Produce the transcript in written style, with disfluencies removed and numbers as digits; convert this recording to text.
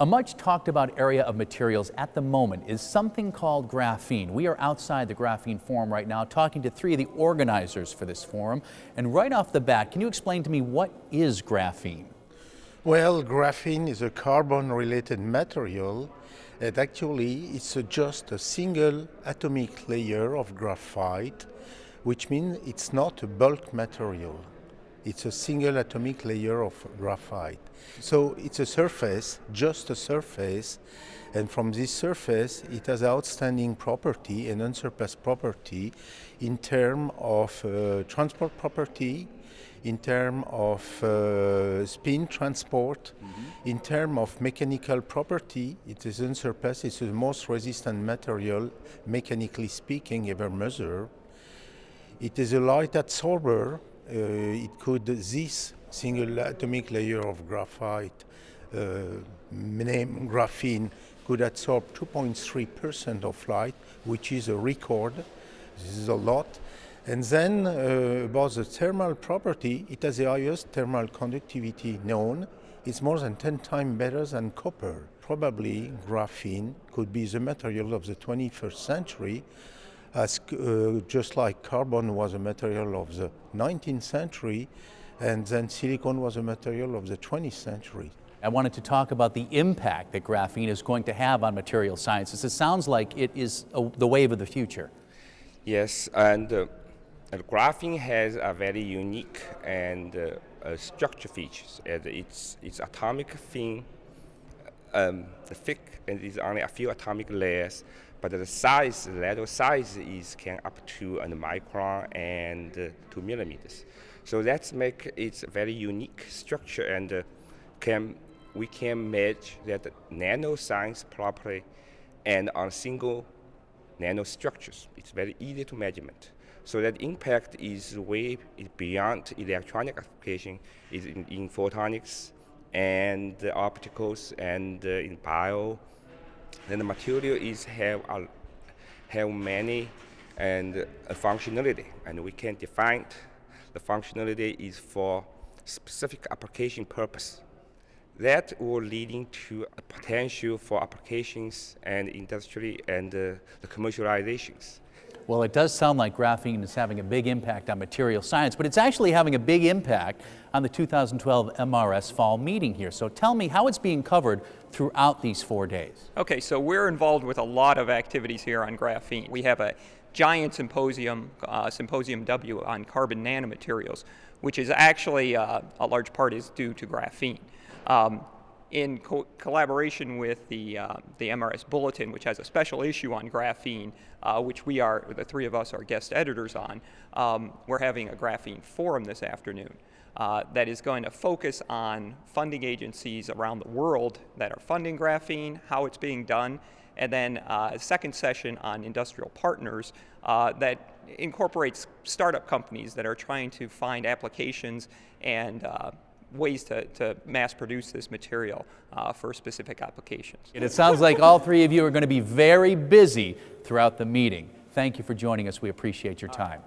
A much talked about area of materials at the moment is something called graphene. We are outside the Graphene Forum right now talking to three of the organizers for this forum. And right off the bat, can you explain to me what is graphene? Well, graphene is a carbon-related material, and actually it's just a single atomic layer of graphite, which means it's not a bulk material. It's a single atomic layer of graphite. So it's a surface, just a surface, and from this surface it has outstanding property and unsurpassed property in terms of transport property, in terms of spin transport, in terms of mechanical property. It is unsurpassed. It's the most resistant material, mechanically speaking, ever measured. It is a light absorber. This single atomic layer of graphite, named graphene, could absorb 2.3% of light, which is a record. This is a lot. And then about the thermal property, it has the highest thermal conductivity known. It's more than 10 times better than copper. Probably graphene could be the material of the 21st century, as just like carbon was a material of the 19th century, and then silicon was a material of the 20th century. I wanted to talk about the impact that graphene is going to have on material sciences. It sounds like it is the wave of the future. Yes, and graphene has a very unique and structure features. It's atomic thin, thick, and it's only a few atomic layers. But the size, the lateral size can up to a micron and 2 millimeters. So that's make it a very unique structure, and we can measure that nanoscience properly and on single nanostructures. It's very easy to measurement. So that impact is way beyond electronic application, is in photonics and opticals and in bio. Then the material have many and a functionality, and we can define the functionality is for specific application purpose. That will leading to a potential for applications and industry and the commercializations. Well, it does sound like graphene is having a big impact on material science, but it's actually having a big impact on the 2012 MRS fall meeting here. So tell me how it's being covered throughout these 4 days. Okay, so we're involved with a lot of activities here on graphene. We have a giant symposium, Symposium W, on carbon nanomaterials, which is actually a large part is due to graphene. In collaboration with the MRS Bulletin, which has a special issue on graphene, which the three of us are guest editors on, we're having a Graphene Forum this afternoon that is going to focus on funding agencies around the world that are funding graphene, how it's being done, and then a second session on industrial partners that incorporates startup companies that are trying to find applications and ways to mass produce this material for specific applications. And it sounds like all three of you are going to be very busy throughout the meeting. Thank you for joining us. We appreciate your time.